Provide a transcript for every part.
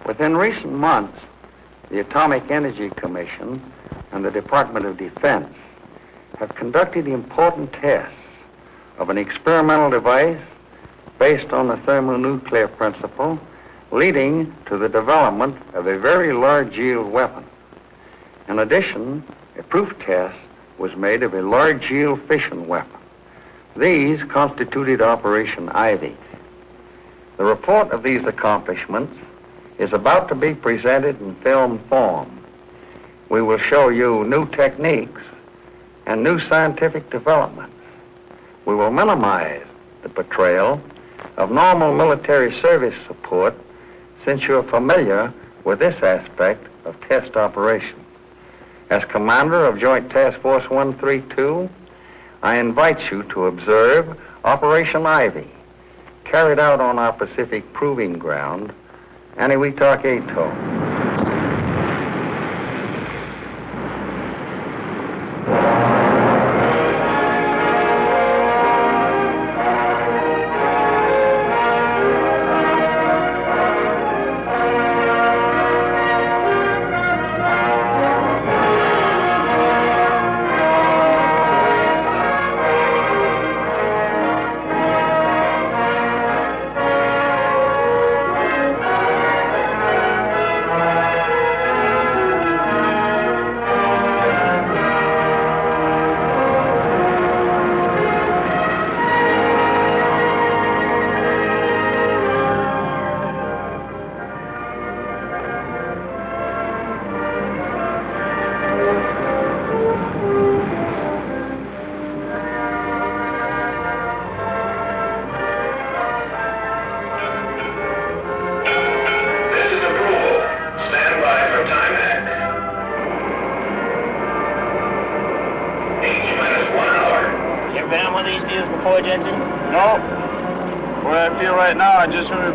Within recent months, the Atomic Energy Commission and the Department of Defense have conducted important tests of an experimental device based on the thermonuclear principle, leading to the development of a very large yield weapon. In addition, a proof test was made of a large yield fission weapon. These constituted Operation Ivy. The report of these accomplishments is about to be presented in film form. We will show you new techniques and new scientific developments. We will minimize the portrayal of normal military service support, since you're familiar with this aspect of test operations. As commander of Joint Task Force 132, I invite you to observe Operation Ivy, carried out on our Pacific Proving Ground, Atoll.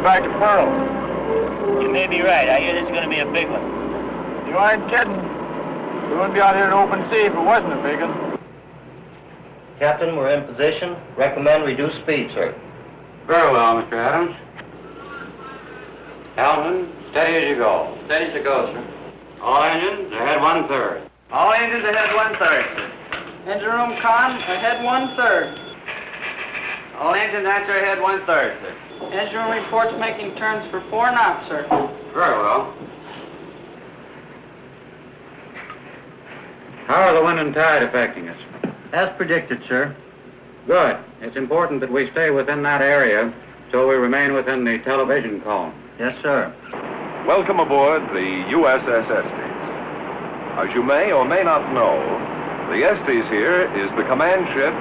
Back to Pearl. You may be right. I hear this is going to be a big one. You ain't kidding. We wouldn't be out here in open sea if it wasn't a big one. Captain, we're in position. Recommend reduced speed, sir. Very well, Mr. Adams. Helmsman, steady as you go. Steady as you go, sir. All engines ahead 1/3. All engines ahead 1/3, sir. Engine room con ahead 1/3. All engines answer ahead 1/3, sir. Engine room reports making turns for 4 knots, sir. Very well. How are the wind and tide affecting us? As predicted, sir. Good. It's important that we stay within that area so we remain within the television cone. Yes, sir. Welcome aboard the USS Estes. As you may or may not know, the Estes here is the command ship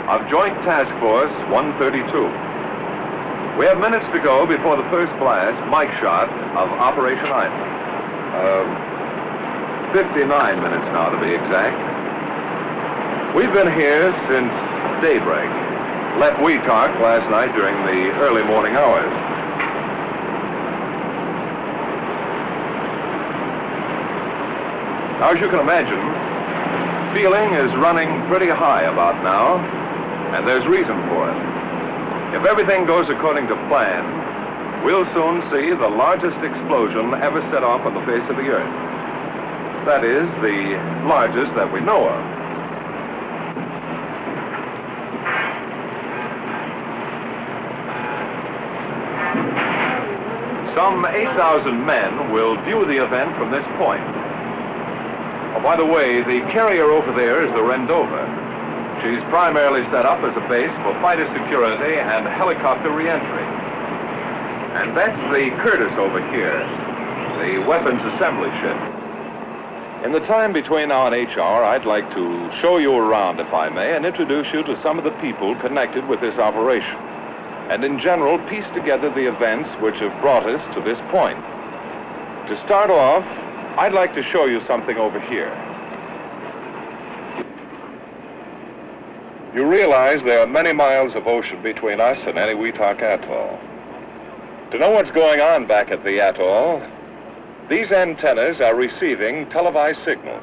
of Joint Task Force 132. We have minutes to go before the first blast, mic shot, of Operation Ivy. 59 minutes now, to be exact. We've been here since daybreak. Left Weetalk last night during the early morning hours. Now, as you can imagine, feeling is running pretty high about now, and there's reason for it. If everything goes according to plan, we'll soon see the largest explosion ever set off on the face of the Earth. That is, the largest that we know of. Some 8,000 men will view the event from this point. Oh, by the way, the carrier over there is the Rendova. She's primarily set up as a base for fighter security and helicopter reentry. And that's the Curtis over here, the weapons assembly ship. In the time between now and HR, I'd like to show you around, if I may, and introduce you to some of the people connected with this operation, and in general, piece together the events which have brought us to this point. To start off, I'd like to show you something over here. You realize there are many miles of ocean between us and Weetalk Atoll. To know what's going on back at the atoll, these antennas are receiving televised signals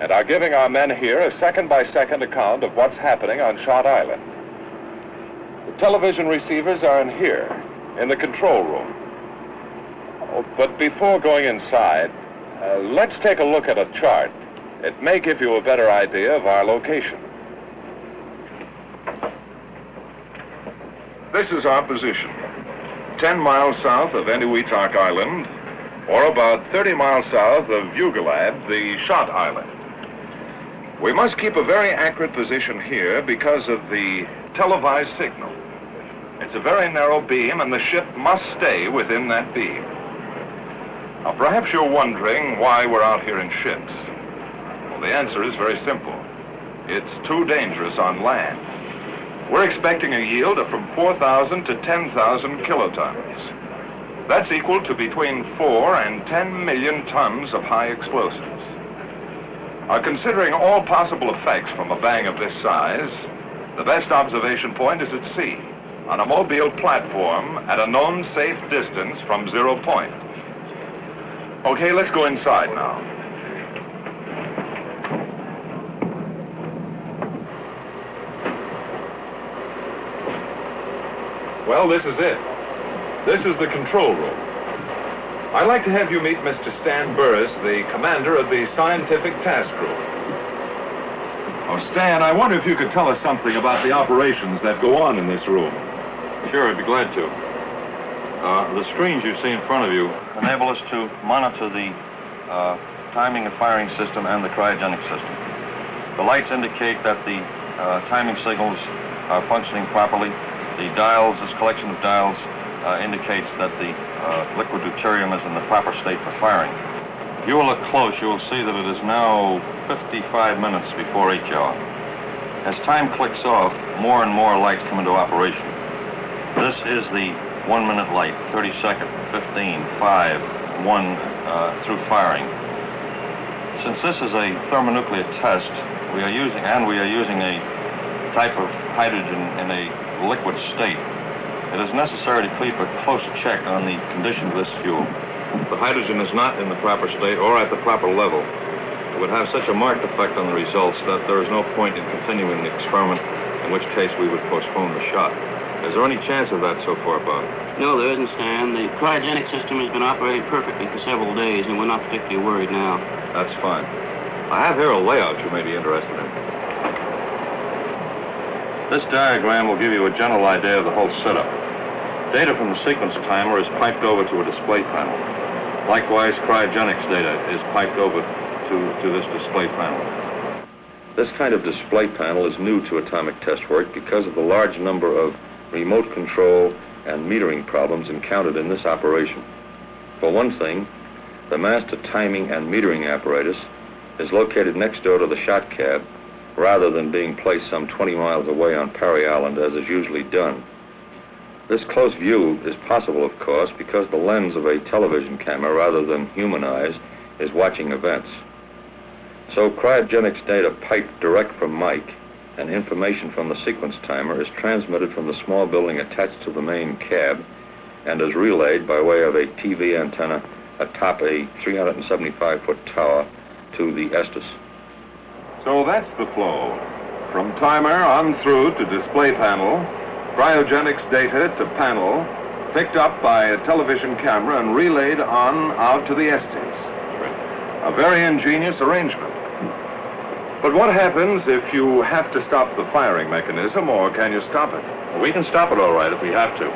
and are giving our men here a second-by-second account of what's happening on Shot Island. The television receivers are in here, in the control room. Oh, but before going inside, let's take a look at a chart. It may give you a better idea of our location. This is our position. 10 miles south of Elugelab Island, or about 30 miles south of Elugelab, the shot island. We must keep a very accurate position here because of the televised signal. It's a very narrow beam, and the ship must stay within that beam. Now, perhaps you're wondering why we're out here in ships. Well, the answer is very simple. It's too dangerous on land. We're expecting a yield of from 4,000 to 10,000 kilotons. That's equal to between 4 and 10 million tons of high explosives. Considering all possible effects from a bang of this size, the best observation point is at sea, on a mobile platform at a known safe distance from 0 point. Okay, let's go inside now. Well, this is it. This is the control room. I'd like to have you meet Mr. Stan Burris, the commander of the scientific task group. Oh, Stan, I wonder if you could tell us something about the operations that go on in this room. Sure, I'd be glad to. The screens you see in front of you enable us to monitor the timing and firing system and the cryogenic system. The lights indicate that the timing signals are functioning properly. The dials, this collection of dials, indicates that the liquid deuterium is in the proper state for firing. If you will look close, you will see that it is now 55 minutes before 8 hour. As time clicks off, more and more lights come into operation. This is the 1 minute light, 30 second, 15, 5, 1 through firing. Since this is a thermonuclear test, we are using a type of hydrogen in a liquid state. It is necessary to keep a close check on the condition of this fuel. If the hydrogen is not in the proper state or at the proper level, it would have such a marked effect on the results that there is no point in continuing the experiment, in which case we would postpone the shot. Is there any chance of that so far, Bob? No, there isn't, Stan. The cryogenic system has been operating perfectly for several days, and we're not particularly worried now. That's fine. I have here a layout you may be interested in. This diagram will give you a general idea of the whole setup. Data from the sequence timer is piped over to a display panel. Likewise, cryogenics data is piped over to this display panel. This kind of display panel is new to atomic test work because of the large number of remote control and metering problems encountered in this operation. For one thing, the master timing and metering apparatus is located next door to the shot cab, rather than being placed some 20 miles away on Parry Island, as is usually done. This close view is possible, of course, because the lens of a television camera, rather than human eyes, is watching events. So cryogenics data piped direct from Mike and information from the sequence timer is transmitted from the small building attached to the main cab and is relayed by way of a TV antenna atop a 375-foot tower to the Estes. So that's the flow. From timer on through to display panel, cryogenics data to panel, picked up by a television camera and relayed on out to the Estes. A very ingenious arrangement. But what happens if you have to stop the firing mechanism, or can you stop it? Well, we can stop it all right if we have to.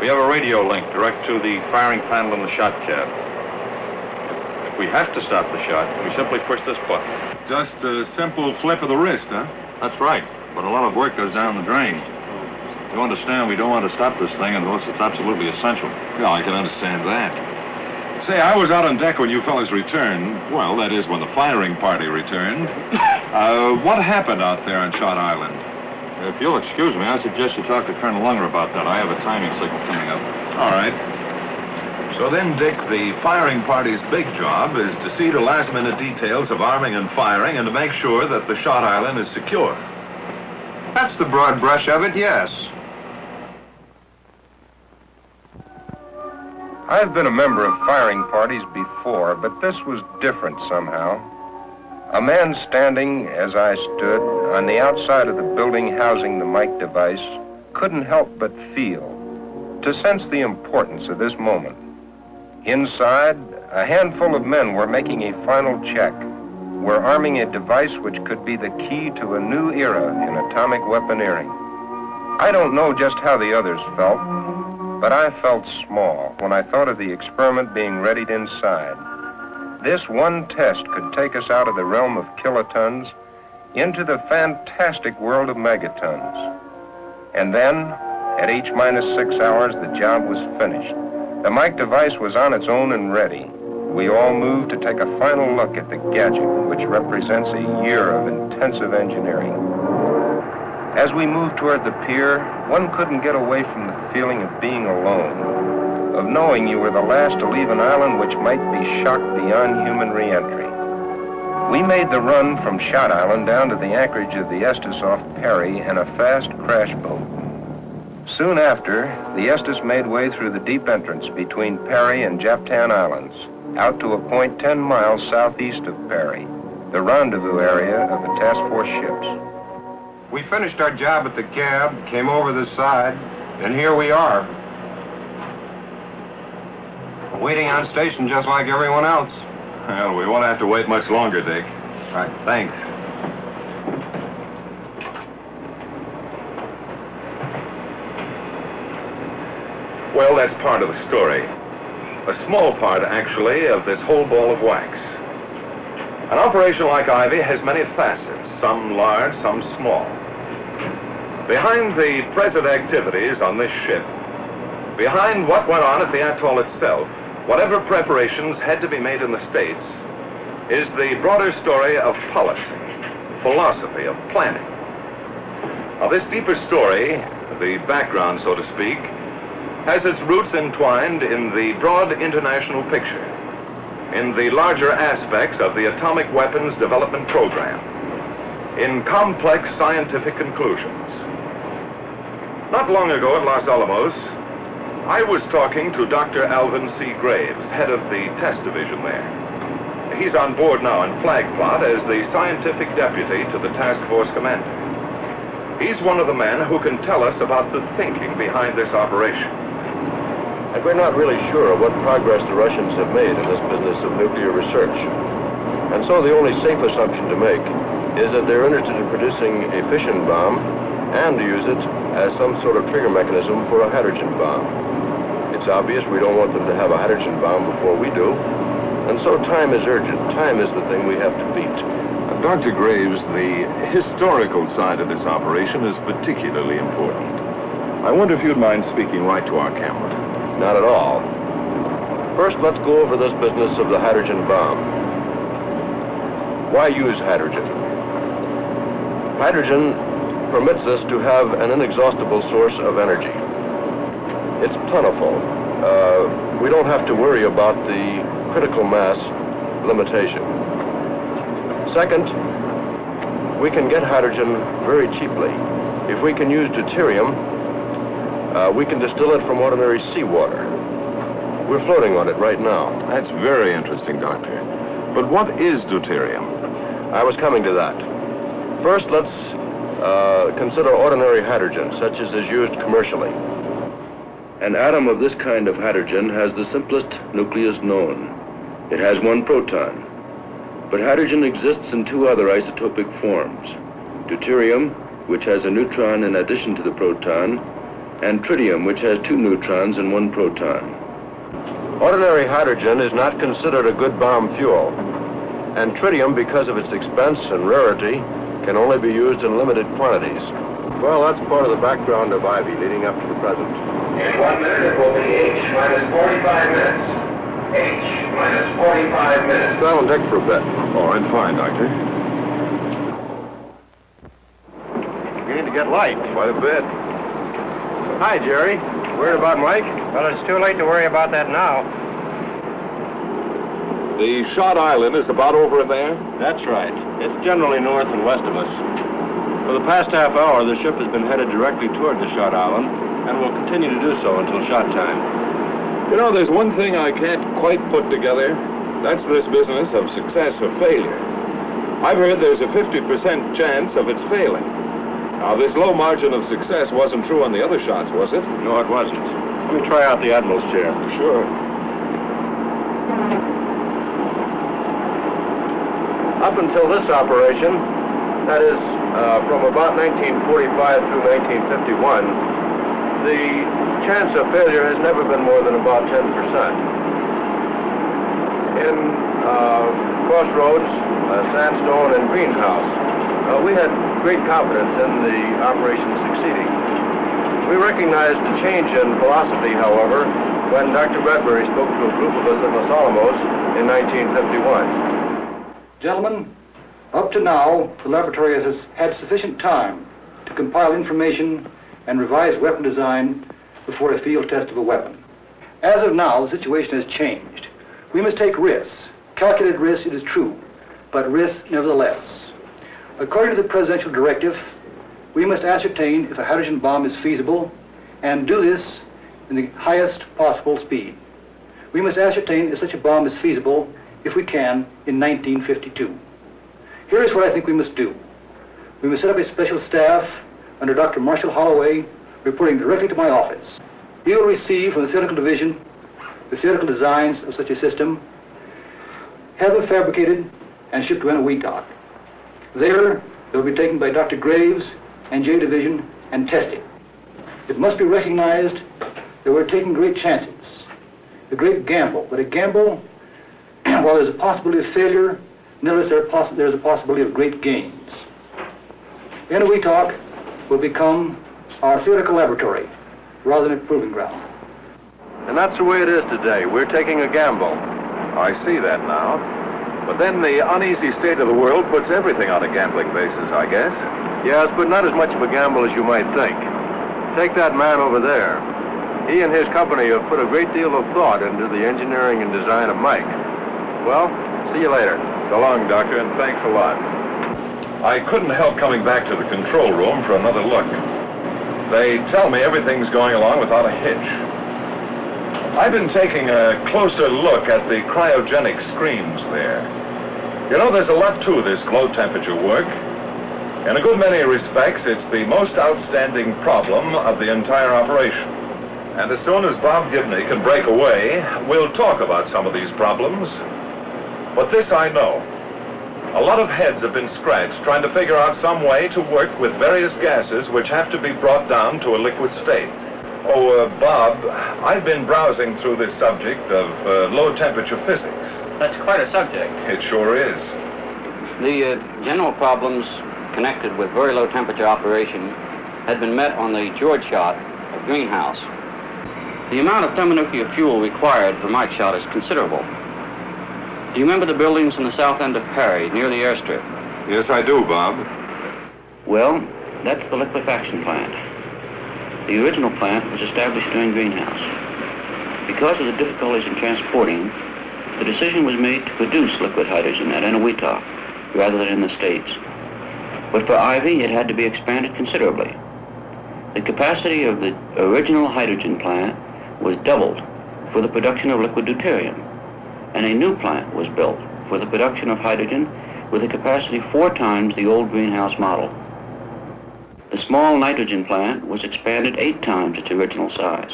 We have a radio link direct to the firing panel in the shot cab. If we have to stop the shot, we simply push this button. Just a simple flip of the wrist, huh? That's right, but a lot of work goes down the drain. You understand we don't want to stop this thing unless it's absolutely essential. Yeah, I can understand that. Say, I was out on deck when you fellas returned. Well, that is when the firing party returned. What happened out there on Shot Island? If you'll excuse me, I suggest you talk to Colonel Lunger about that. I have a timing signal coming up. All right. So then, Dick, the firing party's big job is to see to last-minute details of arming and firing and to make sure that the Shot Island is secure. That's the broad brush of it, yes. I've been a member of firing parties before, but this was different somehow. A man standing, as I stood, on the outside of the building housing the mic device, couldn't help but feel, to sense the importance of this moment. Inside, a handful of men were making a final check. Were arming a device which could be the key to a new era in atomic weaponeering. I don't know just how the others felt, but I felt small when I thought of the experiment being readied inside. This one test could take us out of the realm of kilotons into the fantastic world of megatons. And then, at H-6 hours, the job was finished. The mic device was on its own and ready. We all moved to take a final look at the gadget, which represents a year of intensive engineering. As we moved toward the pier, one couldn't get away from the feeling of being alone, of knowing you were the last to leave an island which might be shocked beyond human re-entry. We made the run from Shot Island down to the anchorage of the Estes off Perry in a fast crash boat. Soon after, the Estes made way through the deep entrance between Perry and Japtan Islands, out to a point 10 miles southeast of Perry, the rendezvous area of the task force ships. We finished our job at the cab, came over the side, and here we are. Waiting on station just like everyone else. Well, we won't have to wait much longer, Dick. Right. Thanks. Well, that's part of the story. A small part, actually, of this whole ball of wax. An operation like Ivy has many facets, some large, some small. Behind the present activities on this ship, behind what went on at the atoll itself, whatever preparations had to be made in the States, is the broader story of policy, philosophy, of planning. Now, this deeper story, the background, so to speak, has its roots entwined in the broad international picture, in the larger aspects of the atomic weapons development program, in complex scientific conclusions. Not long ago at Los Alamos, I was talking to Dr. Alvin C. Graves, head of the test division there. He's on board now in Flag Plot as the scientific deputy to the task force commander. He's one of the men who can tell us about the thinking behind this operation. And we're not really sure what progress the Russians have made in this business of nuclear research. And so the only safe assumption to make is that they're interested in producing a fission bomb and to use it as some sort of trigger mechanism for a hydrogen bomb. It's obvious we don't want them to have a hydrogen bomb before we do. And so time is urgent. Time is the thing we have to beat. Dr. Graves, the historical side of this operation is particularly important. I wonder if you'd mind speaking right to our camera. Not at all. First, let's go over this business of the hydrogen bomb. Why use hydrogen? Hydrogen permits us to have an inexhaustible source of energy. It's plentiful. We don't have to worry about the critical mass limitation. Second, we can get hydrogen very cheaply. If we can use deuterium, we can distill it from ordinary seawater. We're floating on it right now. That's very interesting, Doctor. But what is deuterium? I was coming to that. First, let's consider ordinary hydrogen, such as is used commercially. An atom of this kind of hydrogen has the simplest nucleus known. It has one proton. But hydrogen exists in two other isotopic forms. Deuterium, which has a neutron in addition to the proton, and tritium, which has two neutrons and one proton. Ordinary hydrogen is not considered a good bomb fuel, and tritium, because of its expense and rarity, can only be used in limited quantities. Well, that's part of the background of Ivy leading up to the present. In 1 minute, it will be H minus 45 minutes. H minus 45 minutes. Sit on deck for a bit. All right, fine, Doctor. Beginning to get light. Quite a bit. Hi, Jerry. Worried about Mike? Well, it's too late to worry about that now. The Shot Island is about over there? That's right. It's generally north and west of us. For the past half hour, the ship has been headed directly toward the Shot Island, and will continue to do so until shot time. You know, there's one thing I can't quite put together. That's this business of success or failure. I've heard there's a 50% chance of its failing. Now, this low margin of success wasn't true on the other shots, was it? No, it wasn't. Let me try out the Admiral's chair. Sure. Up until this operation, that is, from about 1945 through 1951, the chance of failure has never been more than about 10%. In Crossroads, Sandstone, and Greenhouse, we had great confidence in the operation succeeding. We recognized the change in philosophy, however, when Dr. Bradbury spoke to a group of us at Los Alamos in 1951. Gentlemen, up to now, the laboratory has had sufficient time to compile information and revise weapon design before a field test of a weapon. As of now, the situation has changed. We must take risks. Calculated risks, it is true, but risks nevertheless. According to the presidential directive, we must ascertain if a hydrogen bomb is feasible and do this in the highest possible speed. We must ascertain if such a bomb is feasible, if we can, in 1952. Here is what I think we must do. We must set up a special staff under Dr. Marshall Holloway, reporting directly to my office. He will receive from the theoretical division the theoretical designs of such a system, have them fabricated and shipped to Atomica. There, they will be taken by Dr. Graves and J Division and tested. It must be recognized that we're taking great chances, a great gamble, but a gamble, while there's a possibility of failure, nevertheless there's a possibility of great gains. Atomica will become our theoretical laboratory rather than a proving ground. And that's the way it is today. We're taking a gamble. I see that now. But then the uneasy state of the world puts everything on a gambling basis, I guess. Yes, but not as much of a gamble as you might think. Take that man over there. He and his company have put a great deal of thought into the engineering and design of Mike. Well, see you later. So long, Doctor, and thanks a lot. I couldn't help coming back to the control room for another look. They tell me everything's going along without a hitch. I've been taking a closer look at the cryogenic screens there. You know, there's a lot to this low temperature work. In a good many respects, it's the most outstanding problem of the entire operation. And as soon as Bob Gibney can break away, we'll talk about some of these problems. But this I know. A lot of heads have been scratched trying to figure out some way to work with various gases which have to be brought down to a liquid state. Oh, Bob, I've been browsing through this subject of low-temperature physics. That's quite a subject. It sure is. The general problems connected with very low-temperature operation had been met on the George shot of Greenhouse. The amount of thermonuclear fuel required for Mike's shot is considerable. Do you remember the buildings in the south end of Perry, near the airstrip? Yes, I do, Bob. Well, that's the liquefaction plant. The original plant was established during Greenhouse. Because of the difficulties in transporting, the decision was made to produce liquid hydrogen at Atomica rather than in the States. But for Ivy, it had to be expanded considerably. The capacity of the original hydrogen plant was doubled for the production of liquid deuterium, and a new plant was built for the production of hydrogen with a capacity 4 times the old Greenhouse model. The small nitrogen plant was expanded 8 times its original size.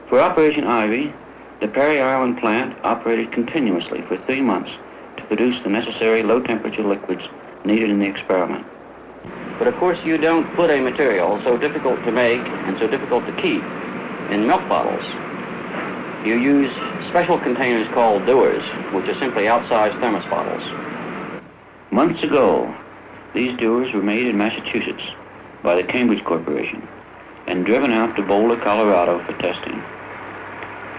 For Operation Ivy, the Perry Island plant operated continuously for 3 months to produce the necessary low-temperature liquids needed in the experiment. But of course you don't put a material so difficult to make and so difficult to keep in milk bottles. You use special containers called dewars, which are simply outsized thermos bottles. Months ago, these dewars were made in Massachusetts by the Cambridge Corporation and driven out to Boulder, Colorado for testing.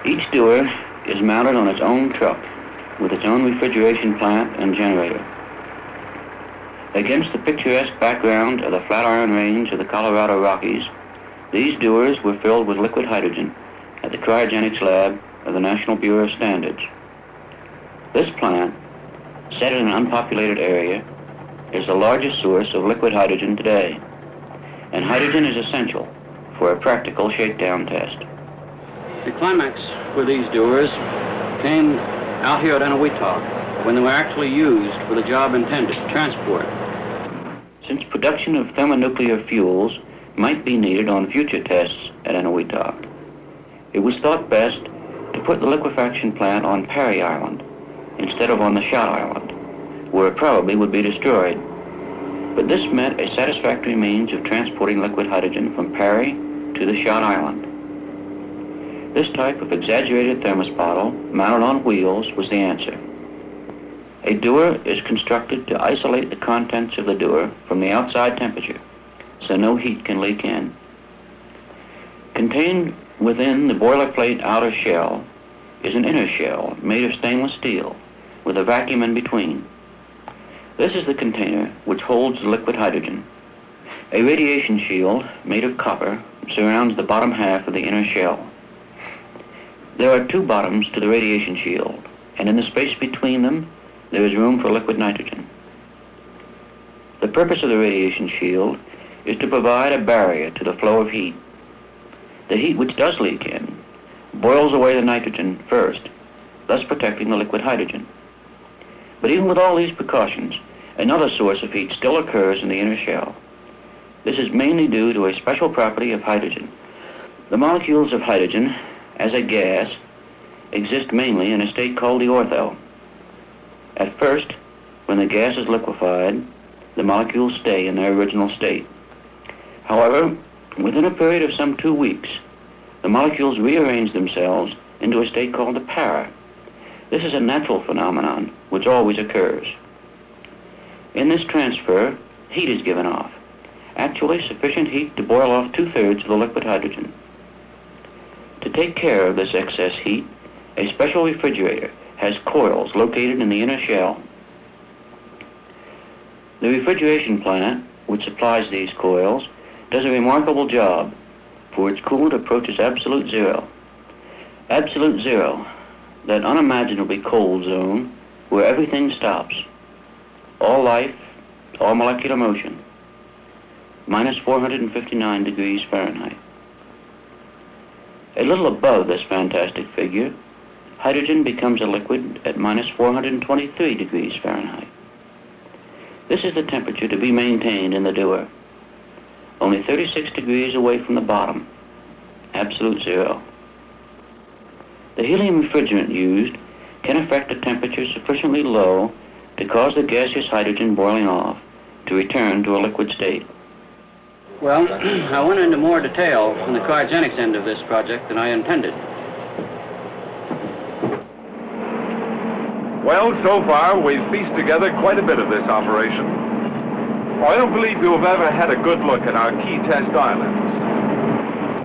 Each dewar is mounted on its own truck with its own refrigeration plant and generator. Against the picturesque background of the Flatiron Range of the Colorado Rockies, these dewars were filled with liquid hydrogen at the cryogenics lab of the National Bureau of Standards. This plant, set in an unpopulated area, is the largest source of liquid hydrogen today, and hydrogen is essential for a practical shakedown test. The climax for these dewars came out here at Atomica when they were actually used for the job intended, transport. Since production of thermonuclear fuels might be needed on future tests at Atomica, it was thought best to put the liquefaction plant on Parry Island instead of on the shot island, where it probably would be destroyed. But this meant a satisfactory means of transporting liquid hydrogen from Parry to the shot island. This type of exaggerated thermos bottle mounted on wheels was the answer. A dewar is constructed to isolate the contents of the dewar from the outside temperature, so no heat can leak in. Contained within the boilerplate outer shell is an inner shell made of stainless steel with a vacuum in between. This is the container which holds the liquid hydrogen. A radiation shield made of copper surrounds the bottom half of the inner shell. There are two bottoms to the radiation shield, and in the space between them there is room for liquid nitrogen. The purpose of the radiation shield is to provide a barrier to the flow of heat. The heat which does leak in boils away the nitrogen first, thus protecting the liquid hydrogen. But even with all these precautions, another source of heat still occurs in the inner shell. This is mainly due to a special property of hydrogen. The molecules of hydrogen, as a gas, exist mainly in a state called the ortho. At first, when the gas is liquefied, the molecules stay in their original state. However, within a period of some 2 weeks, the molecules rearrange themselves into a state called the para. This is a natural phenomenon which always occurs. In this transfer, heat is given off, actually sufficient heat to boil off 2/3 of the liquid hydrogen. To take care of this excess heat, a special refrigerator has coils located in the inner shell. The refrigeration plant, which supplies these coils, does a remarkable job, for its coolant approaches absolute zero. Absolute zero, that unimaginably cold zone where everything stops. All life, all molecular motion. Minus 459 degrees Fahrenheit. A little above this fantastic figure, hydrogen becomes a liquid at minus 423 degrees Fahrenheit. This is the temperature to be maintained in the dewar. Only 36 degrees away from the bottom. Absolute zero. The helium refrigerant used can affect a temperature sufficiently low to cause the gaseous hydrogen boiling off to return to a liquid state. Well, I went into more detail on the cryogenics end of this project than I intended. Well, so far, we've pieced together quite a bit of this operation. I don't believe you have ever had a good look at our key test islands.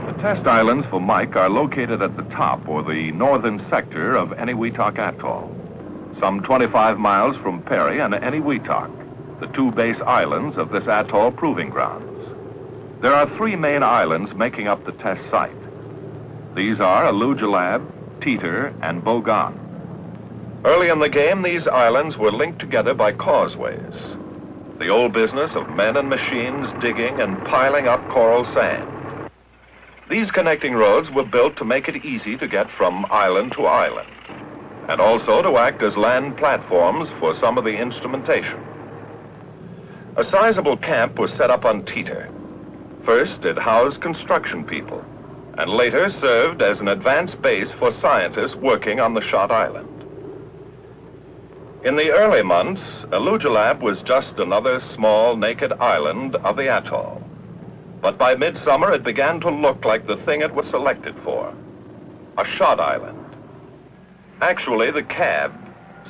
The test islands for Mike are located at the top, or the northern sector, of Eniwetok Atoll, some 25 miles from Parry and Eniwetok, the two base islands of this atoll proving grounds. There are 3 main islands making up the test site. These are Elugelab, Teeter, and Bogan. Early in the game, these islands were linked together by causeways. The old business of men and machines digging and piling up coral sand. These connecting roads were built to make it easy to get from island to island, and also to act as land platforms for some of the instrumentation. A sizable camp was set up on Teeter. First, it housed construction people, and later served as an advanced base for scientists working on the shot island. In the early months, Elugelab was just another small, naked island of the atoll. But by midsummer, it began to look like the thing it was selected for, a shot island. Actually, the cab,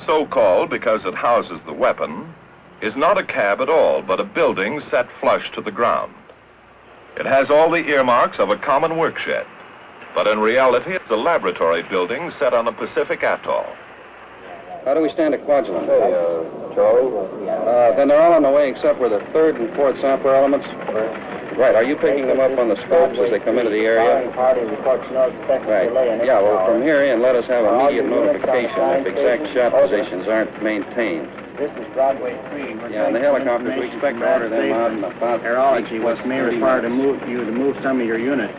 so called because it houses the weapon, is not a cab at all, but a building set flush to the ground. It has all the earmarks of a common workshed, but in reality, it's a laboratory building set on a Pacific atoll. How do we stand at Kwajalein? Charlie? Then they're all on the way except for the 3rd and 4th sampler elements? Right. Are you picking them up on the scopes as they come into the area? Right. Yeah, well, from here in, let us have immediate notification if exact shot positions aren't maintained. This is Broadway 3. Yeah, and the helicopters, we expect to order them out in about aerology, which may require you to move some of your units.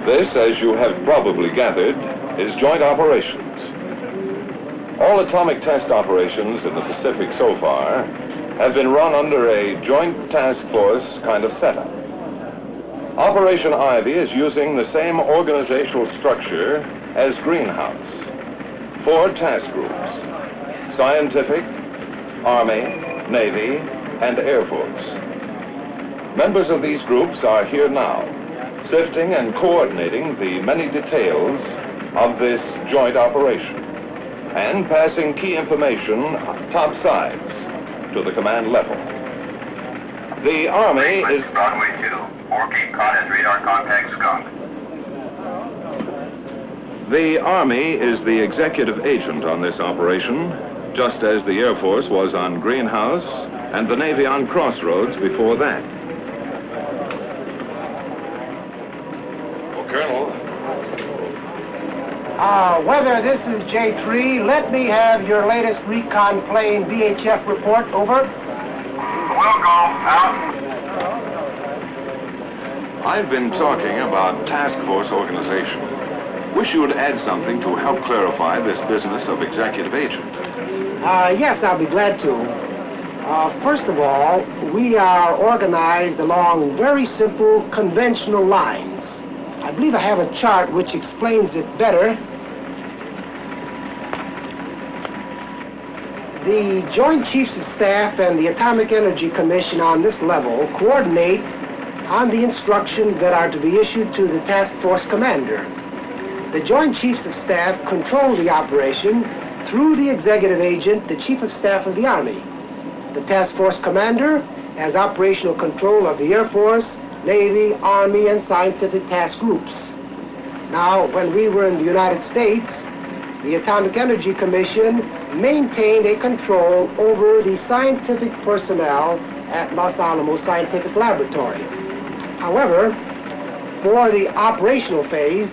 This, as you have probably gathered, is joint operations. All atomic test operations in the Pacific so far have been run under a joint task force kind of setup. Operation Ivy is using the same organizational structure as Greenhouse. 4 task groups: scientific, Army, Navy, and Air Force. Members of these groups are here now, sifting and coordinating the many details of this joint operation and passing key information topsides to the command level. The Army is... Broadway 2, 4K caught as radar contact skunk. The Army is the executive agent on this operation, just as the Air Force was on Greenhouse and the Navy on Crossroads before that. Well, Colonel. Weather, this is J3. Let me have your latest recon plane VHF report. Over. We'll go. Out. I've been talking about task force organization. Wish you would add something to help clarify this business of executive agent. Yes, I'll be glad to. First of all, we are organized along very simple, conventional lines. I believe I have a chart which explains it better. The Joint Chiefs of Staff and the Atomic Energy Commission on this level coordinate on the instructions that are to be issued to the task force commander. The Joint Chiefs of Staff control the operation through the executive agent, the Chief of Staff of the Army. The task force commander has operational control of the Air Force, Navy, Army, and scientific task groups. Now, when we were in the United States, the Atomic Energy Commission maintained a control over the scientific personnel at Los Alamos Scientific Laboratory. However, for the operational phase,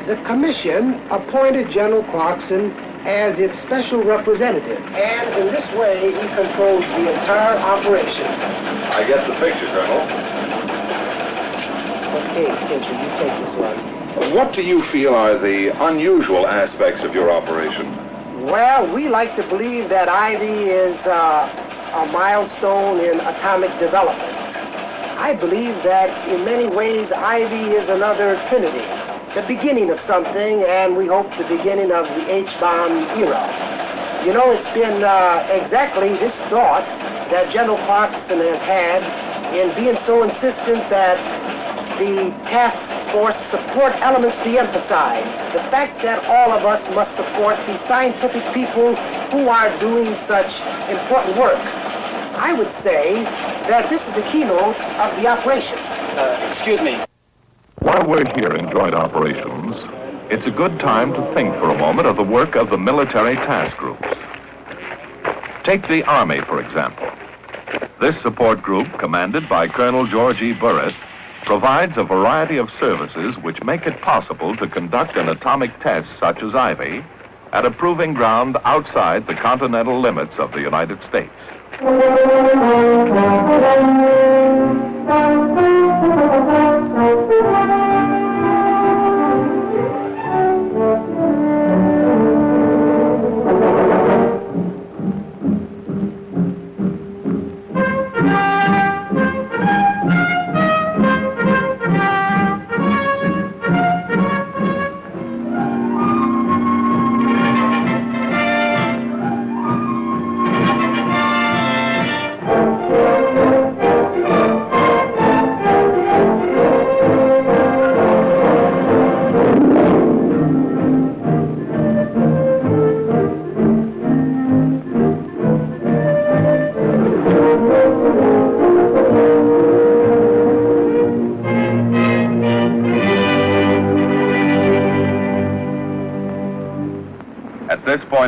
the Commission appointed General Clarkson as its special representative, and in this way, he controls the entire operation. I get the picture, Colonel. Okay, attention, you take this one. What do you feel are the unusual aspects of your operation? Well, we like to believe that Ivy is a milestone in atomic development. I believe that in many ways Ivy is another Trinity, the beginning of something, and we hope the beginning of the H-bomb era. You know, it's been exactly this thought that General Clarkson has had in being so insistent that the task force support elements be emphasized. The fact that all of us must support the scientific people who are doing such important work. I would say that this is the keynote of the operation. Excuse me. While we're here in joint operations, it's a good time to think for a moment of the work of the military task groups. Take the Army, for example. This support group, commanded by Colonel George E. Burritt, provides a variety of services which make it possible to conduct an atomic test such as Ivy at a proving ground outside the continental limits of the United States.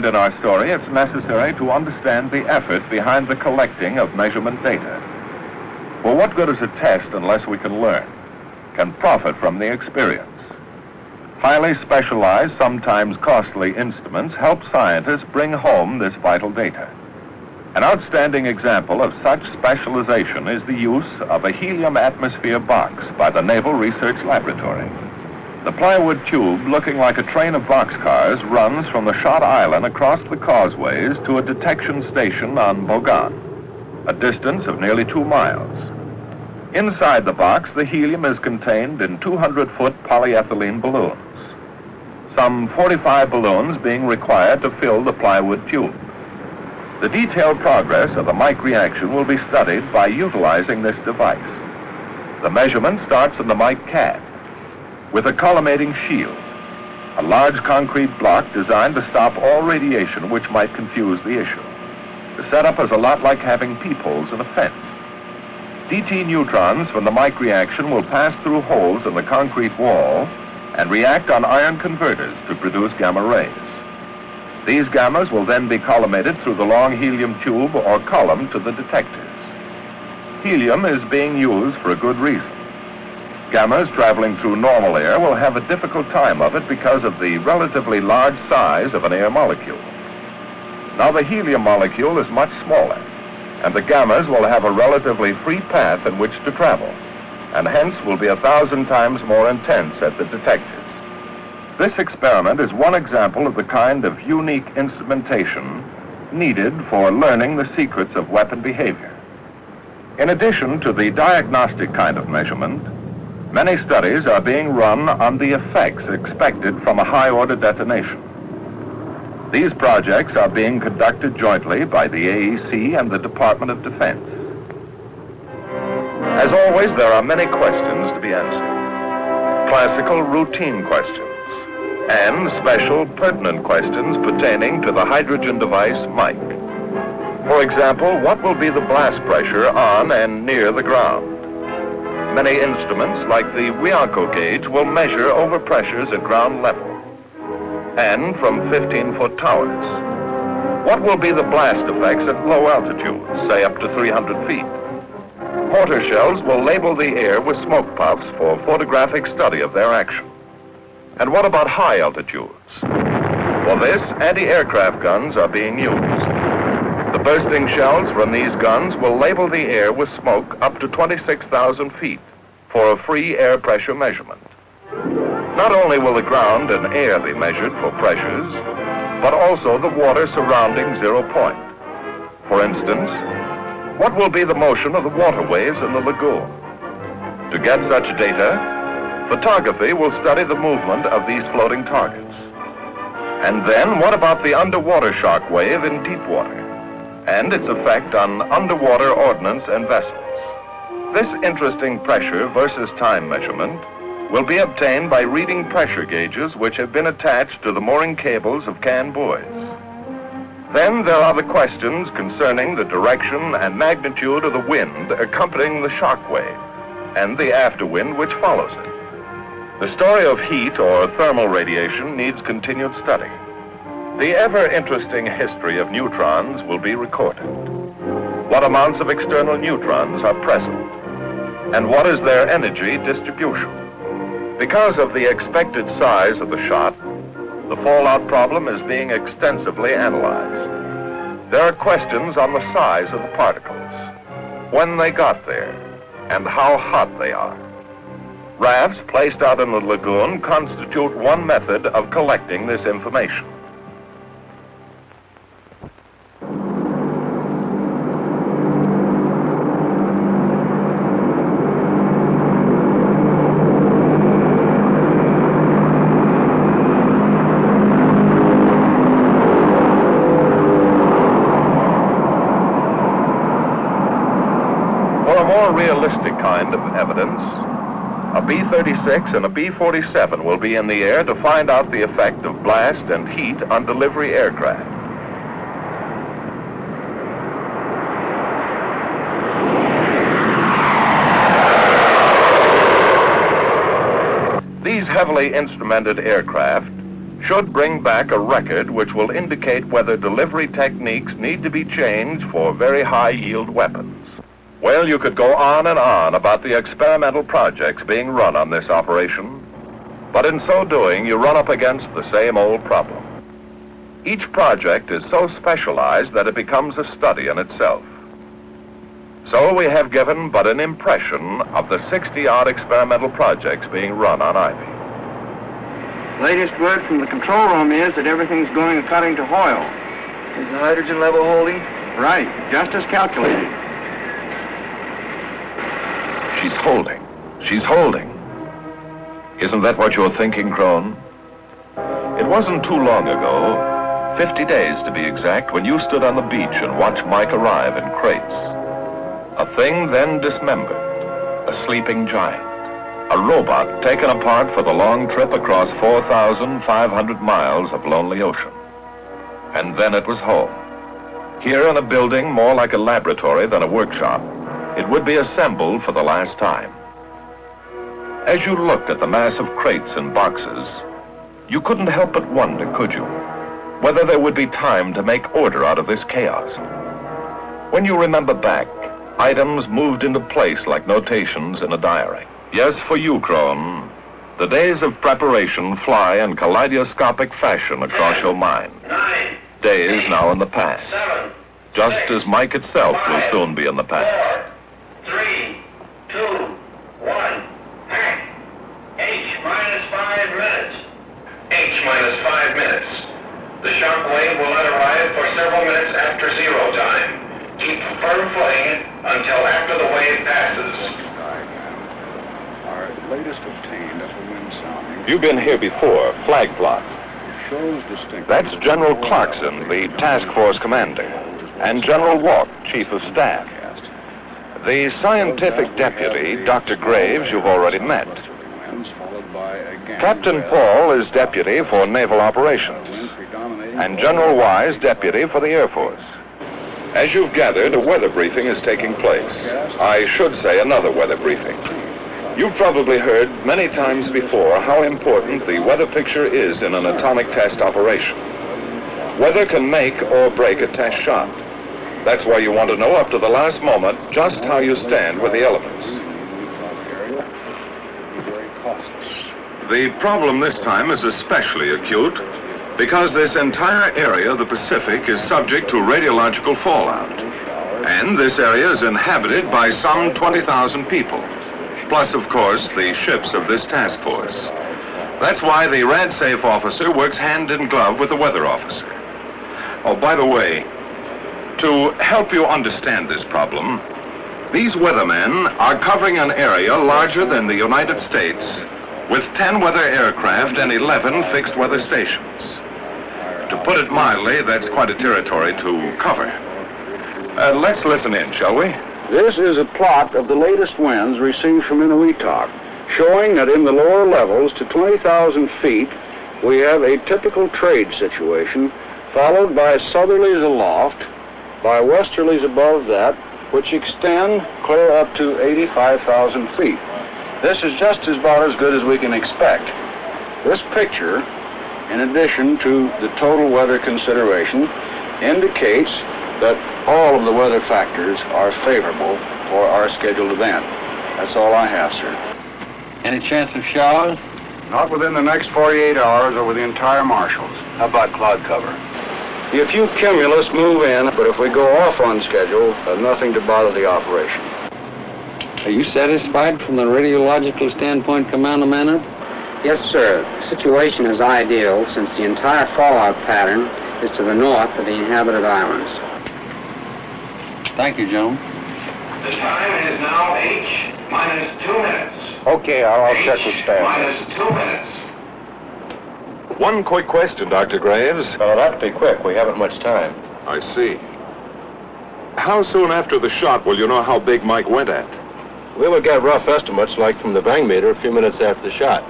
In our story, it's necessary to understand the effort behind the collecting of measurement data. Well, what good is a test unless we can learn, can profit from the experience? Highly specialized, sometimes costly instruments help scientists bring home this vital data. An outstanding example of such specialization is the use of a helium atmosphere box by the Naval Research Laboratory. The plywood tube, looking like a train of boxcars, runs from the Shot Island across the causeways to a detection station on Bogan, a distance of nearly 2 miles. Inside the box, the helium is contained in 200-foot polyethylene balloons, some 45 balloons being required to fill the plywood tube. The detailed progress of the Mike reaction will be studied by utilizing this device. The measurement starts in the Mike CAD with a collimating shield, a large concrete block designed to stop all radiation which might confuse the issue. The setup is a lot like having peepholes in a fence. DT neutrons from the Mike reaction will pass through holes in the concrete wall and react on iron converters to produce gamma rays. These gammas will then be collimated through the long helium tube or column to the detectors. Helium is being used for a good reason. Gammas traveling through normal air will have a difficult time of it because of the relatively large size of an air molecule. Now the helium molecule is much smaller, and the gammas will have a relatively free path in which to travel, and hence will be 1,000 times more intense at the detectors. This experiment is one example of the kind of unique instrumentation needed for learning the secrets of weapon behavior. In addition to the diagnostic kind of measurement, many studies are being run on the effects expected from a high-order detonation. These projects are being conducted jointly by the AEC and the Department of Defense. As always, there are many questions to be answered. Classical routine questions and special pertinent questions pertaining to the hydrogen device Mike. For example, what will be the blast pressure on and near the ground? Many instruments, like the Wianco gauge, will measure overpressures at ground level and from 15-foot towers. What will be the blast effects at low altitudes, say up to 300 feet? Mortar shells will label the air with smoke puffs for photographic study of their action. And what about high altitudes? For this, anti-aircraft guns are being used. The bursting shells from these guns will label the air with smoke up to 26,000 feet for a free air pressure measurement. Not only will the ground and air be measured for pressures, but also the water surrounding 0 point. For instance, what will be the motion of the water waves in the lagoon? To get such data, photography will study the movement of these floating targets. And then what about the underwater shock wave in deep water and its effect on underwater ordnance and vessels? This interesting pressure versus time measurement will be obtained by reading pressure gauges which have been attached to the mooring cables of can buoys. Then there are the questions concerning the direction and magnitude of the wind accompanying the shock wave and the afterwind which follows it. The story of heat or thermal radiation needs continued study. The ever-interesting history of neutrons will be recorded. What amounts of external neutrons are present? And what is their energy distribution? Because of the expected size of the shot, the fallout problem is being extensively analyzed. There are questions on the size of the particles, when they got there, and how hot they are. Rafts placed out in the lagoon constitute one method of collecting this information. For a more realistic kind of evidence, a B-36 and a B-47 will be in the air to find out the effect of blast and heat on delivery aircraft. These heavily instrumented aircraft should bring back a record which will indicate whether delivery techniques need to be changed for very high-yield weapons. Well, you could go on and on about the experimental projects being run on this operation, but in so doing, you run up against the same old problem. Each project is so specialized that it becomes a study in itself. So we have given but an impression of the 60-odd experimental projects being run on Ivy. Latest word from the control room is that everything's going according to Hoyle. Is the hydrogen level holding? Right, just as calculated. She's holding. She's holding. Isn't that what you're thinking, Crone? It wasn't too long ago, 50 days to be exact, when you stood on the beach and watched Mike arrive in crates. A thing then dismembered, a sleeping giant, a robot taken apart for the long trip across 4,500 miles of lonely ocean. And then it was home. Here in a building more like a laboratory than a workshop, it would be assembled for the last time. As you looked at the mass of crates and boxes, you couldn't help but wonder, could you, whether there would be time to make order out of this chaos. When you remember back, items moved into place like notations in a diary. Yes, for you, Crone, the days of preparation fly in kaleidoscopic fashion across your mind. Days now in the past, just as Mike itself will soon be in the past. 3, 2, 1, act. H minus 5 minutes. H minus 5 minutes. The shock wave will not arrive for several minutes after 0 time. Keep firm footing until after the wave passes. Our latest obtained as a wind sounding. You've been here before, flag plot. Shows distinctly. That's General Clarkson, the task force commander, and General Walk, chief of staff. The scientific deputy, Dr. Graves, you've already met. Captain Paul is deputy for naval operations, and General Wise, deputy for the Air Force. As you've gathered, a weather briefing is taking place. I should say another weather briefing. You've probably heard many times before how important the weather picture is in an atomic test operation. Weather can make or break a test shot. That's why you want to know up to the last moment just how you stand with the elements. The problem this time is especially acute because this entire area of the Pacific is subject to radiological fallout. And this area is inhabited by some 20,000 people, plus, of course, the ships of this task force. That's why the RadSafe officer works hand in glove with the weather officer. Oh, by the way, to help you understand this problem, these weathermen are covering an area larger than the United States with 10 weather aircraft and 11 fixed weather stations. To put it mildly, that's quite a territory to cover. Let's listen in, shall we? This is a plot of the latest winds received from Inuitak, showing that in the lower levels to 20,000 feet, we have a typical trade situation, followed by southerlies aloft, by westerlies above that, which extend clear up to 85,000 feet. This is just about as good as we can expect. This picture, in addition to the total weather consideration, indicates that all of the weather factors are favorable for our scheduled event. That's all I have, sir. Any chance of showers? Not within the next 48 hours over the entire Marshalls. How about cloud cover? A few cumulus move in, but if we go off on schedule, nothing to bother the operation. Are you satisfied from the radiological standpoint, Commander Maynard? Yes, sir. The situation is ideal since the entire fallout pattern is to the north of the inhabited islands. Thank you, gentlemen. The time is now H minus 2 minutes. Okay, I'll check with staff. Minus 2 minutes. One quick question, Dr. Graves. Well, that'd be quick. We haven't much time. I see. How soon after the shot will you know how big Mike went at? We will get rough estimates, like from the bang meter, a few minutes after the shot.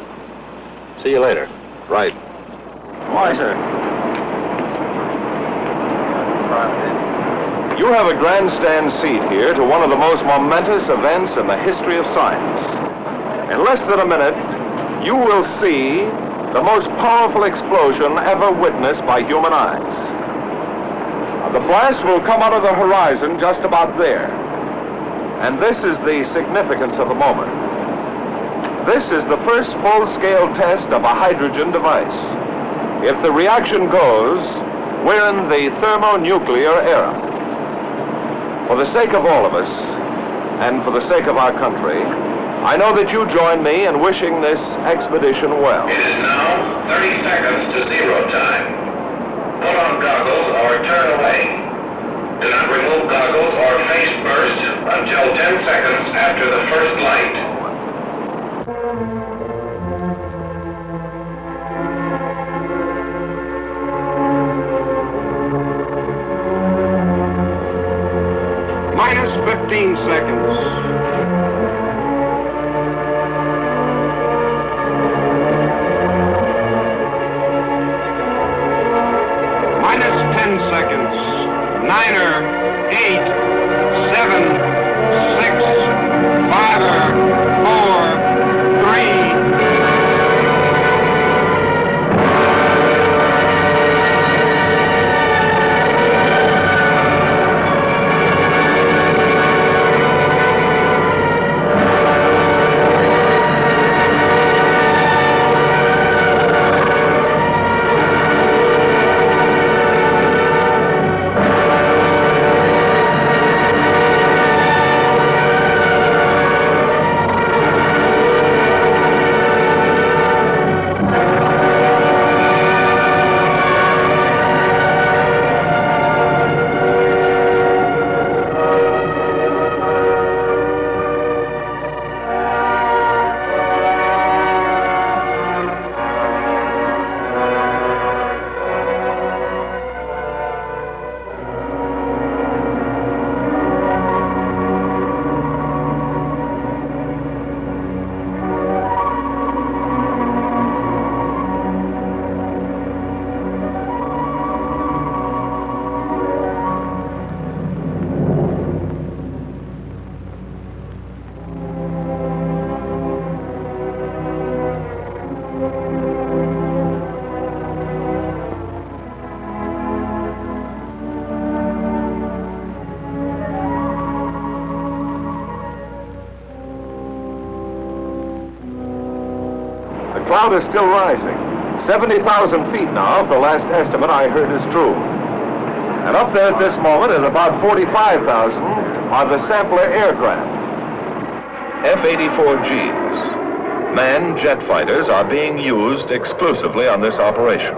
See you later. Right. Why, sir? You have a grandstand seat here to one of the most momentous events in the history of science. In less than a minute, you will see the most powerful explosion ever witnessed by human eyes. The blast will come out of the horizon just about there. And this is the significance of the moment. This is the first full-scale test of a hydrogen device. If the reaction goes, we're in the thermonuclear era. For the sake of all of us, and for the sake of our country, I know that you join me in wishing this expedition well. It is now 30 seconds to 0 time. Put on goggles or turn away. Do not remove goggles or face burst until 10 seconds after the first light. Minus 15 seconds. Minus 10 seconds. 9, 8, 7, 6, 5, 4, 3. The cloud is still rising. 70,000 feet now, if the last estimate I heard is true. And up there at this moment is about 45,000 are the sampler aircraft. F-84Gs, manned jet fighters, are being used exclusively on this operation.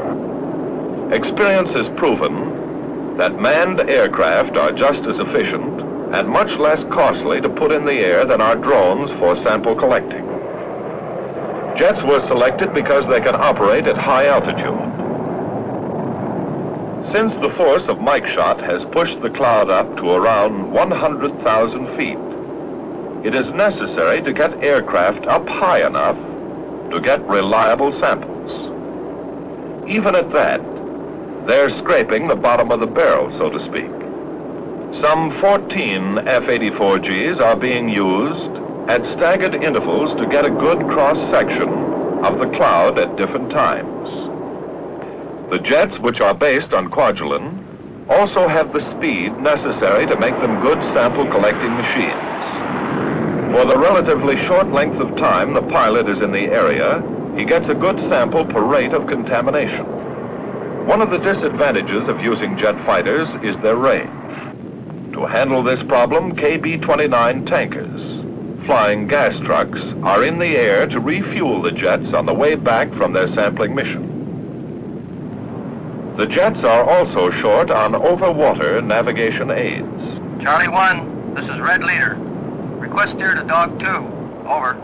Experience has proven that manned aircraft are just as efficient and much less costly to put in the air than are drones for sample collecting. Jets were selected because they can operate at high altitude. Since the force of Mike shot has pushed the cloud up to around 100,000 feet, it is necessary to get aircraft up high enough to get reliable samples. Even at that, they're scraping the bottom of the barrel, so to speak. Some 14 F-84Gs are being used at staggered intervals to get a good cross-section of the cloud at different times. The jets, which are based on quadrilin, also have the speed necessary to make them good sample-collecting machines. For the relatively short length of time the pilot is in the area, he gets a good sample per rate of contamination. One of the disadvantages of using jet fighters is their range. To handle this problem, KB-29 tankers, flying gas trucks, are in the air to refuel the jets on the way back from their sampling mission. The jets are also short on over-water navigation aids. Charlie 1, this is Red Leader. Request steer to Dog 2. Over.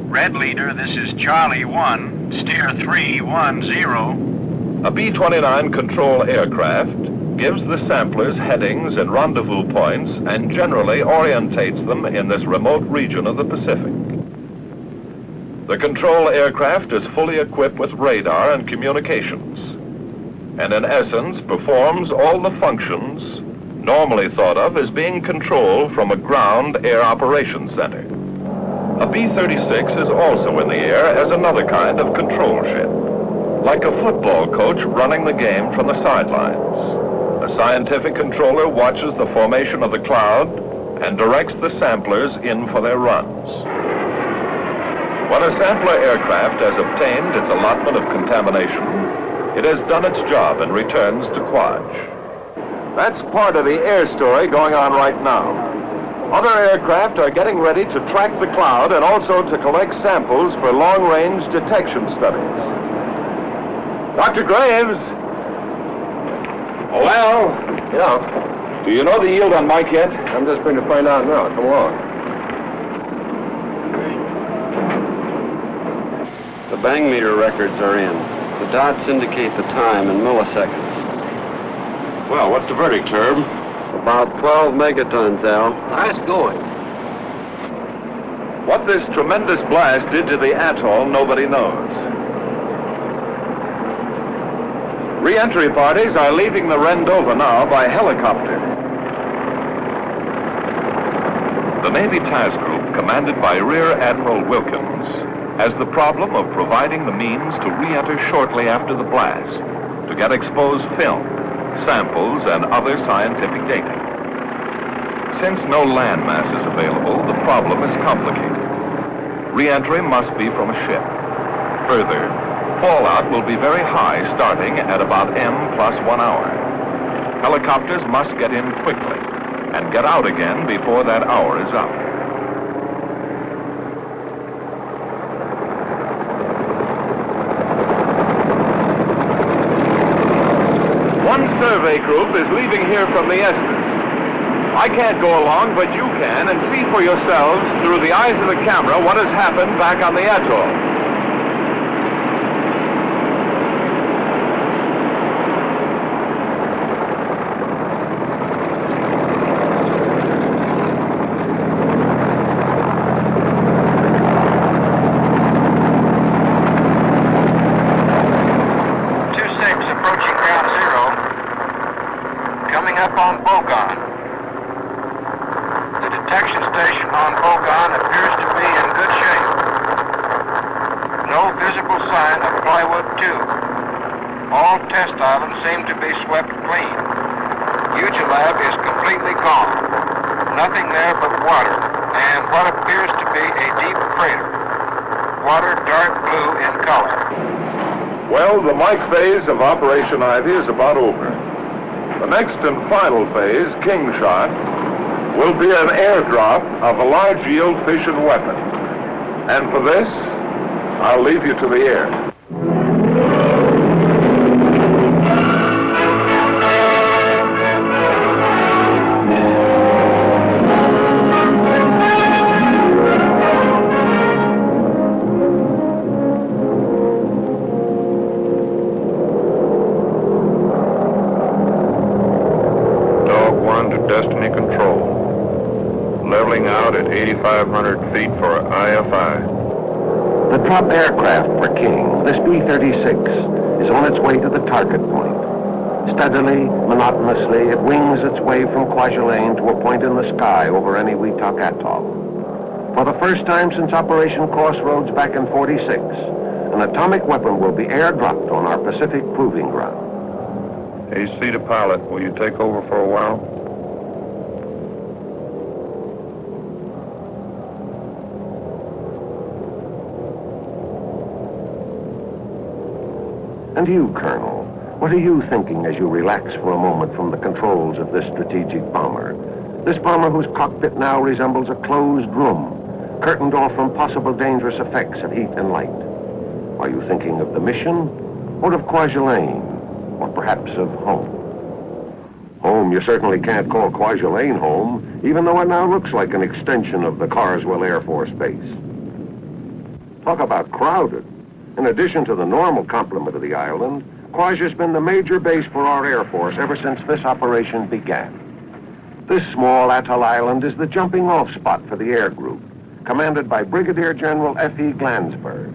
Red Leader, this is Charlie 1, steer 310. A B-29 control aircraft gives the samplers headings and rendezvous points and generally orientates them in this remote region of the Pacific. The control aircraft is fully equipped with radar and communications, and in essence performs all the functions normally thought of as being controlled from a ground air operations center. A B-36 is also in the air as another kind of control ship, like a football coach running the game from the sidelines. A scientific controller watches the formation of the cloud and directs the samplers in for their runs. When a sampler aircraft has obtained its allotment of contamination, it has done its job and returns to Quadj. That's part of the air story going on right now. Other aircraft are getting ready to track the cloud and also to collect samples for long-range detection studies. Dr. Graves? Well? Yeah? Do you know the yield on Mike yet? I'm just going to find out now. Come along. The bang meter records are in. The dots indicate the time in milliseconds. Well, what's the verdict, Herb? About 12 megatons, Al. Nice going. What this tremendous blast did to the atoll, nobody knows. Re-entry parties are leaving the Rendova now by helicopter. The Navy Task Group, commanded by Rear Admiral Wilkins, has the problem of providing the means to re-enter shortly after the blast to get exposed film, samples, and other scientific data. Since no land mass is available, the problem is complicated. Re-entry must be from a ship. Further, fallout will be very high, starting at about M plus 1 hour. Helicopters must get in quickly and get out again before that hour is up. One survey group is leaving here from the Estes. I can't go along, but you can, and see for yourselves through the eyes of the camera what has happened back on the atoll. Seem to be swept clean. Elugelab is completely gone. Nothing there but water, and what appears to be a deep crater. Water dark blue in color. Well, the Mike phase of Operation Ivy is about over. The next and final phase, King Shot, will be an airdrop of a large yield fission weapon. And for this, I'll leave you to the air. Destiny control. Leveling out at 8,500 feet for IFI. The drop aircraft for King, this B-36, is on its way to the target point. Steadily, monotonously, it wings its way from Kwajalein to a point in the sky over Eniwetok Atoll. For the first time since Operation Crossroads back in '46, an atomic weapon will be airdropped on our Pacific proving ground. AC to pilot, will you take over for a while? And you, Colonel, what are you thinking as you relax for a moment from the controls of this strategic bomber? This bomber whose cockpit now resembles a closed room, curtained off from possible dangerous effects of heat and light. Are you thinking of the mission, or of Kwajalein, or perhaps of home? Home, you certainly can't call Kwajalein home, even though it now looks like an extension of the Carswell Air Force Base. Talk about crowded. In addition to the normal complement of the island, Kwaja's been the major base for our Air Force ever since this operation began. This small atoll island is the jumping-off spot for the air group, commanded by Brigadier General F.E. Glansberg.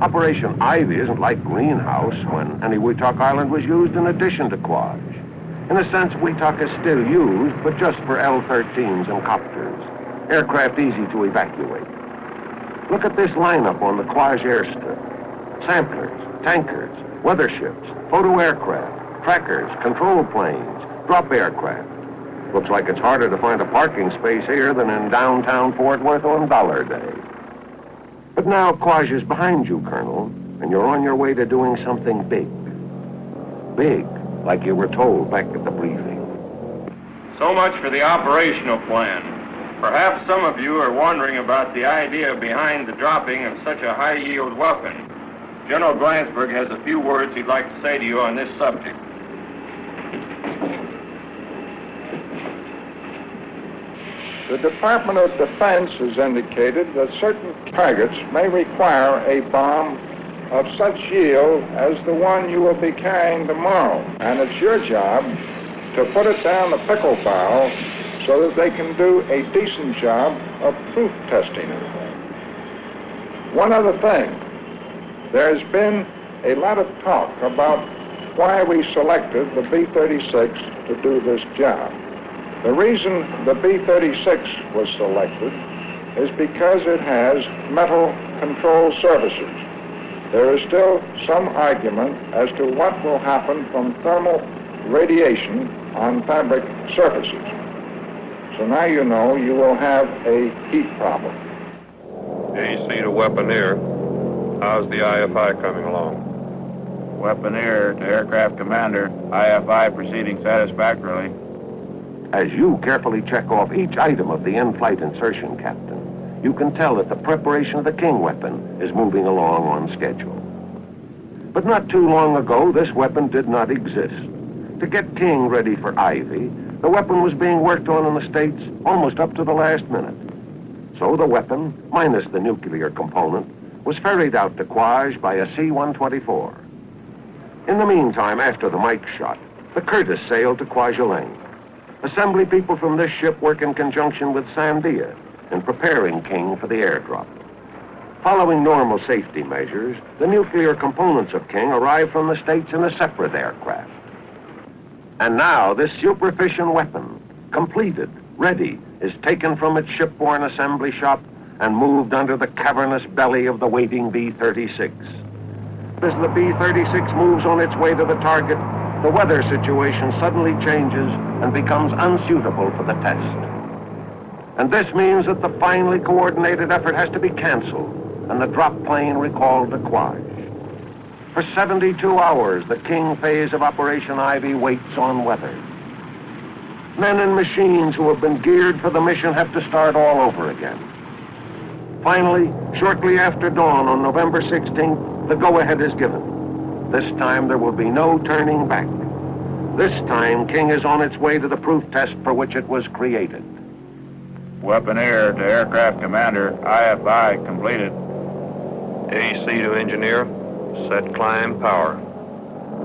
Operation Ivy isn't like Greenhouse, when Eniwetok Island was used in addition to Kwaj. In a sense, Wetok is still used, but just for L-13s and copters, aircraft easy to evacuate. Look at this lineup on the Kwaj airstrip. Samplers, tankers, weather ships, photo aircraft, trackers, control planes, drop aircraft. Looks like it's harder to find a parking space here than in downtown Fort Worth on Dollar Day. But now Kwaj is behind you, Colonel, and you're on your way to doing something big. Big, like you were told back at the briefing. So much for the operational plan. Perhaps some of you are wondering about the idea behind the dropping of such a high-yield weapon. General Glansberg has a few words he'd like to say to you on this subject. The Department of Defense has indicated that certain targets may require a bomb of such yield as the one you will be carrying tomorrow. And it's your job to put it down the pickle barrel so that they can do a decent job of proof testing it. One other thing, there's been a lot of talk about why we selected the B-36 to do this job. The reason the B-36 was selected is because it has metal control surfaces. There is still some argument as to what will happen from thermal radiation on fabric surfaces. So now you know you will have a heat problem. AC to weaponeer. How's the IFI coming along? Weaponeer to aircraft commander. IFI proceeding satisfactorily. As you carefully check off each item of the in-flight insertion, Captain, you can tell that the preparation of the King weapon is moving along on schedule. But not too long ago, this weapon did not exist. To get King ready for Ivy, the weapon was being worked on in the States almost up to the last minute. So the weapon, minus the nuclear component, was ferried out to Quaj by a C-124. In the meantime, after the Mike shot, the Curtis sailed to Kwajalein. Assembly people from this ship work in conjunction with Sandia in preparing King for the airdrop. Following normal safety measures, the nuclear components of King arrived from the States in a separate aircraft. And now this super-efficient weapon, completed, ready, is taken from its shipborne assembly shop and moved under the cavernous belly of the waiting B-36. As the B-36 moves on its way to the target, the weather situation suddenly changes and becomes unsuitable for the test. And this means that the finely coordinated effort has to be canceled and the drop plane recalled to Quaj. For 72 hours, the King phase of Operation Ivy waits on weather. Men and machines who have been geared for the mission have to start all over again. Finally, shortly after dawn on November 16th, the go-ahead is given. This time there will be no turning back. This time, King is on its way to the proof test for which it was created. Weaponeer to aircraft commander. IFI completed. AC to engineer. Set climb power.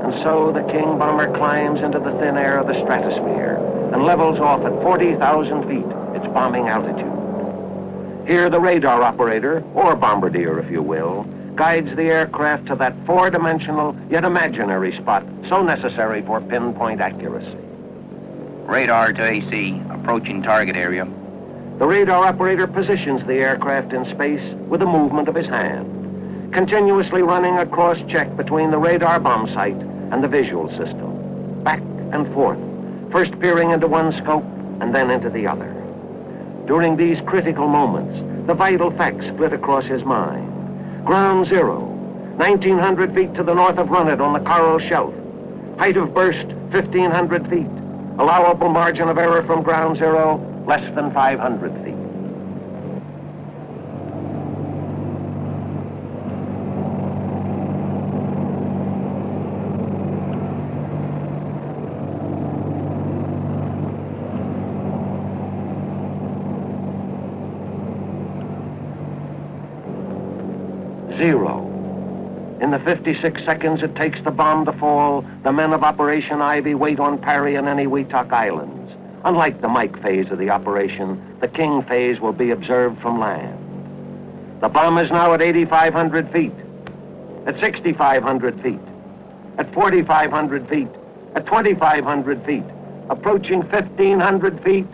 And so the King bomber climbs into the thin air of the stratosphere and levels off at 40,000 feet, its bombing altitude. Here the radar operator, or bombardier if you will, guides the aircraft to that four-dimensional yet imaginary spot so necessary for pinpoint accuracy. Radar to AC, approaching target area. The radar operator positions the aircraft in space with a movement of his hand, continuously running a cross-check between the radar bomb site and the visual system, back and forth, first peering into one scope and then into the other. During these critical moments, the vital facts flit across his mind. Ground zero, 1,900 feet to the north of Runnet on the Coral Shelf. Height of burst, 1,500 feet. Allowable margin of error from ground zero, less than 500 feet. Zero. In the 56 seconds it takes the bomb to fall, the men of Operation Ivy wait on Parry and Eniwetok Islands. Unlike the Mike phase of the operation, the King phase will be observed from land. The bomb is now at 8,500 feet, at 6,500 feet, at 4,500 feet, at 2,500 feet, approaching 1,500 feet.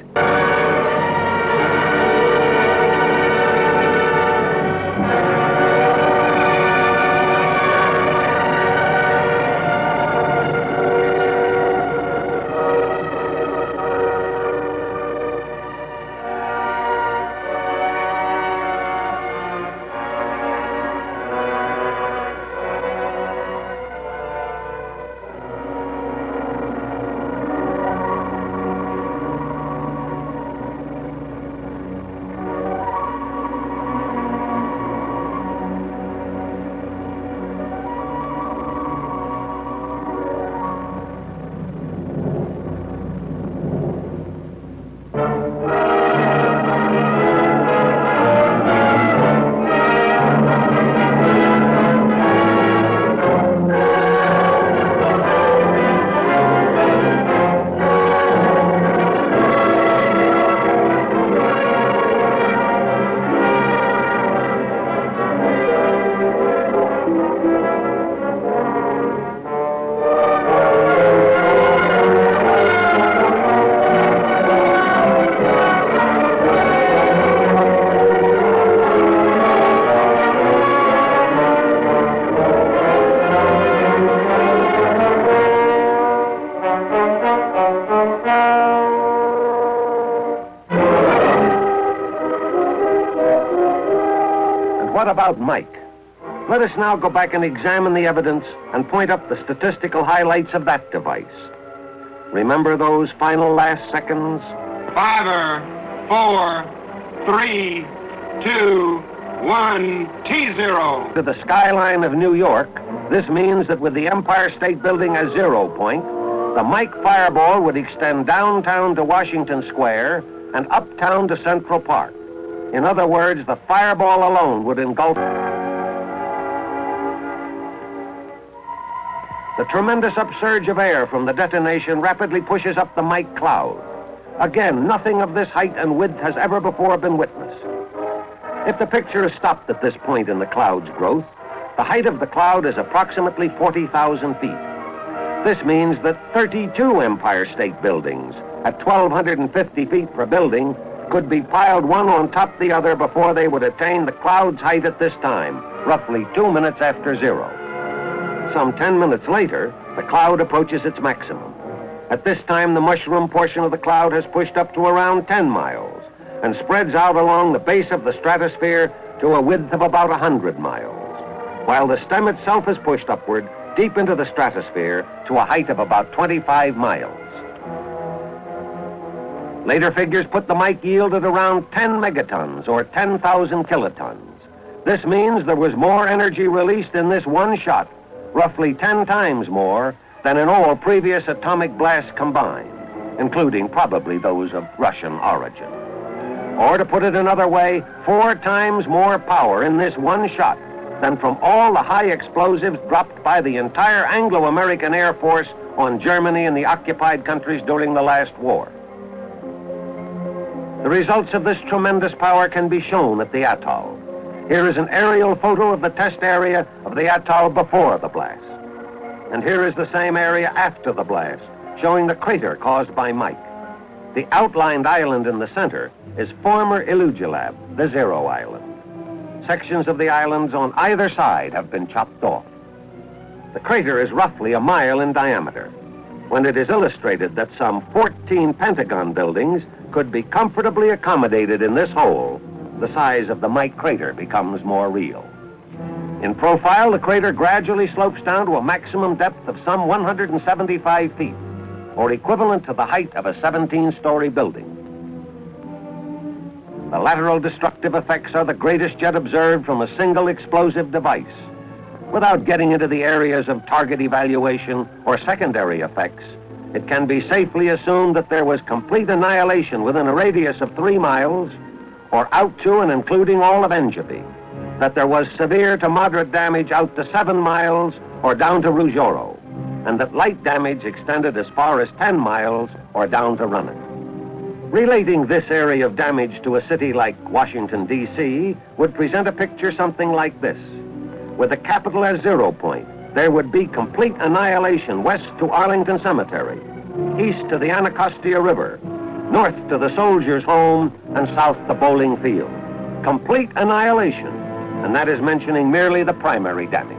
what about Mike? Let us now go back and examine the evidence and point up the statistical highlights of that device. Remember those final last seconds? 5, 4, 3, 2, 1, T0. To the skyline of New York, this means that with the Empire State Building as 0 point, the Mike fireball would extend downtown to Washington Square and uptown to Central Park. In other words, the fireball alone would engulf. The tremendous upsurge of air from the detonation rapidly pushes up the Mike cloud. Again, nothing of this height and width has ever before been witnessed. If the picture is stopped at this point in the cloud's growth, the height of the cloud is approximately 40,000 feet. This means that 32 Empire State Buildings at 1,250 feet per building could be piled one on top of the other before they would attain the cloud's height at this time, roughly 2 minutes after 0. Some 10 minutes later, the cloud approaches its maximum. At this time, the mushroom portion of the cloud has pushed up to around 10 miles and spreads out along the base of the stratosphere to a width of about 100 miles, while the stem itself is pushed upward deep into the stratosphere to a height of about 25 miles. Later figures put the Mike yield at around 10 megatons or 10,000 kilotons. This means there was more energy released in this one shot, roughly 10 times more than in all previous atomic blasts combined, including probably those of Russian origin. Or to put it another way, 4 times more power in this one shot than from all the high explosives dropped by the entire Anglo-American Air Force on Germany and the occupied countries during the last war. The results of this tremendous power can be shown at the atoll. Here is an aerial photo of the test area of the atoll before the blast. And here is the same area after the blast, showing the crater caused by Mike. The outlined island in the center is former Elugelab, the 0 island. Sections of the islands on either side have been chopped off. The crater is roughly a mile in diameter. When it is illustrated that some 14 Pentagon buildings could be comfortably accommodated in this hole, the size of the Mike crater becomes more real. In profile, the crater gradually slopes down to a maximum depth of some 175 feet, or equivalent to the height of a 17-story building. The lateral destructive effects are the greatest yet observed from a single explosive device. Without getting into the areas of target evaluation or secondary effects, it can be safely assumed that there was complete annihilation within a radius of 3 miles, or out to and including all of Engebi, that there was severe to moderate damage out to 7 miles or down to Ruggiero, and that light damage extended as far as 10 miles or down to Running. Relating this area of damage to a city like Washington, D.C. would present a picture something like this. With the capital as 0 point, there would be complete annihilation west to Arlington Cemetery, east to the Anacostia River, north to the Soldiers' Home, and south to Bowling Field. Complete annihilation, and that is mentioning merely the primary damage.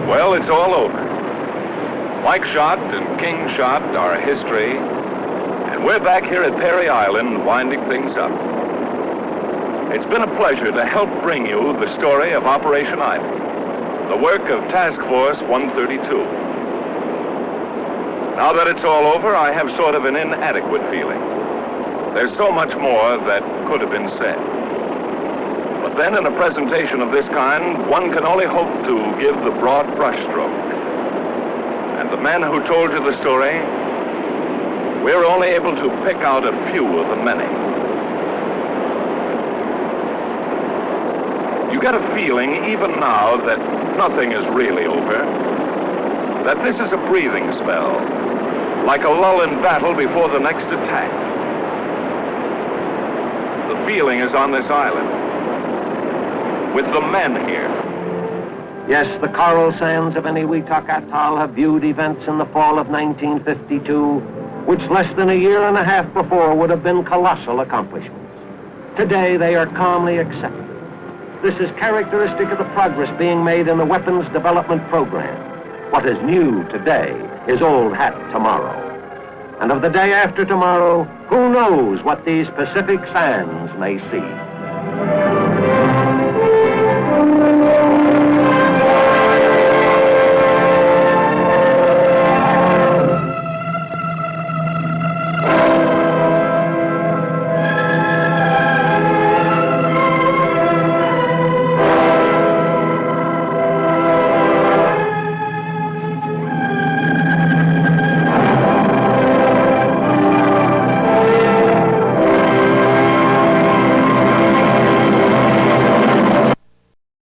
Well, it's all over. Mike shot and King shot are history, and we're back here at Perry Island winding things up. It's been a pleasure to help bring you the story of Operation Island, the work of Task Force 132. Now that it's all over, I have sort of an inadequate feeling. There's so much more that could have been said. But then in a presentation of this kind, one can only hope to give the broad brushstroke. And the men who told you the story, we're only able to pick out a few of the many. You get a feeling, even now, that nothing is really over, that this is a breathing spell, like a lull in battle before the next attack. The feeling is on this island, with the men here. Yes, the coral sands of Eniwetok Atoll have viewed events in the fall of 1952, which less than a year and a half before would have been colossal accomplishments. Today, they are calmly accepted. This is characteristic of the progress being made in the weapons development program. What is new today is old hat tomorrow. And of the day after tomorrow, who knows what these Pacific sands may see?